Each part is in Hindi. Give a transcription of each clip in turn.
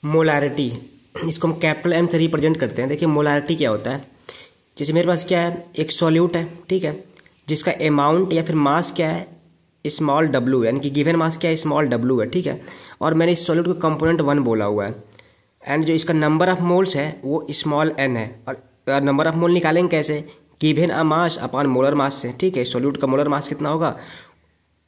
मोलारिटी, इसको हम कैपिटल एम से रिप्रेजेंट करते हैं। देखिए मोलारिटी क्या होता है, जैसे मेरे पास क्या है, एक सॉल्यूट है, ठीक है, जिसका अमाउंट या फिर मास क्या है, स्मॉल डब्लू, यानी कि गिवन मास क्या है, स्मॉल डब्लू है, ठीक है। और मैंने इस सॉल्यूट को कंपोनेंट 1 बोला हुआ है, एंड जो इसका नंबर ऑफ मोल्स है वो स्मॉल एन है। और नंबर ऑफ मोल निकालेंगे कैसे, given a mass upon molar mass से, ठीक है। सॉल्यूट का मोलर मास कितना होगा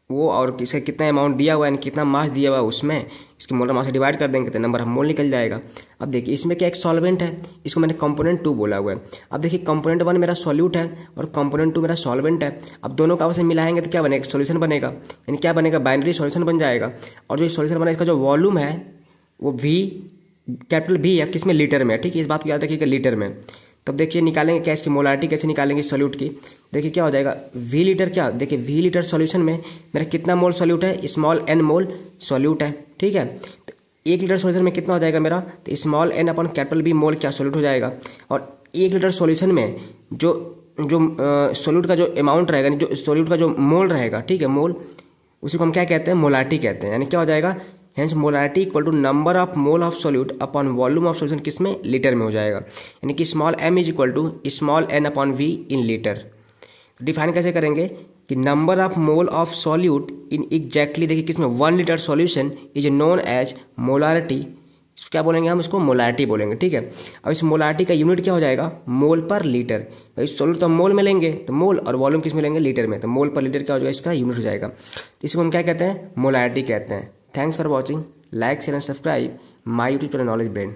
वो, और इसका कितना अमाउंट दिया हुआ है, कितना मास दिया हुआ है, उसमें इसके मोलर मास से डिवाइड कर देंगे तो नंबर ऑफ मोल निकल जाएगा। अब देखिए इसमें क्या एक सॉल्वेंट है, इसको मैंने कंपोनेंट 2 बोला हुआ है। अब देखिए कंपोनेंट 1 मेरा सॉल्यूट है और कंपोनेंट 2 मेरा सॉल्वेंट है। अब दोनों का आपस में मिलाएंगे तो क्या बनेगा, सॉल्यूशन बनेगा, यानी क्या बनेगा, बाइनरी सॉल्यूशन बन जाएगा। और जो सॉल्यूशन बना इसका जो वॉल्यूम है वो वी, कैपिटल वी है, किसमें, लीटर में, ठीक है। इस बात को याद रखिएगा, लीटर में। तब देखिए निकालेंगे क्या, इसकी मोलारिटी कैसे निकालेंगे सॉल्यूट की। देखिए क्या हो जाएगा, वी लीटर, क्या देखिए वी लीटर सॉल्यूशन में मेरा कितना मोल सॉल्यूट है, स्मॉल एन मोल सॉल्यूट है, ठीक है। तो 1 लीटर सॉल्यूशन में कितना हो जाएगा मेरा, तो small N upon capital B mole क्या सॉल्यूट हो जाएगा। और 1 लीटर सॉल्यूशन में जो जो सॉल्यूट का जो अमाउंट रहेगा, जो सॉल्यूट का जो मोल रहेगा, ठीक है, मोल, उसी को हम क्या कहते हैं, मोलारिटी कहते हैं। यानी क्या हो जाएगा, hence molarity equal to number of mole of solute upon volume of solution, किसमें, लीटर में हो जाएगा। यानी कि small M is equal to small N upon V in litre. Define कैसे करेंगे कि number of mole of solute in exactly, देखिए किसमें, 1 litre solution is known as molarity. इसको क्या बोलेंगे हम, इसको मोलारिटी बोलेंगे, ठीक है। अब इस मोलारिटी का यूनिट क्या हो जाएगा, मोल पर लीटर। इस सॉल्यूट तो हम मोल में लेंगे तो मोल, और वॉल्यूम किस में लेंगे, लीटर में, तो मोल पर लीटर क्या हो जाएगा, इसका यूनिट हो जाएगा। इसको हम क्या कहते हैं, मोलारिटी कहते हैं। Thanks for watching, like share and subscribe my YouTube channel knowledge brain.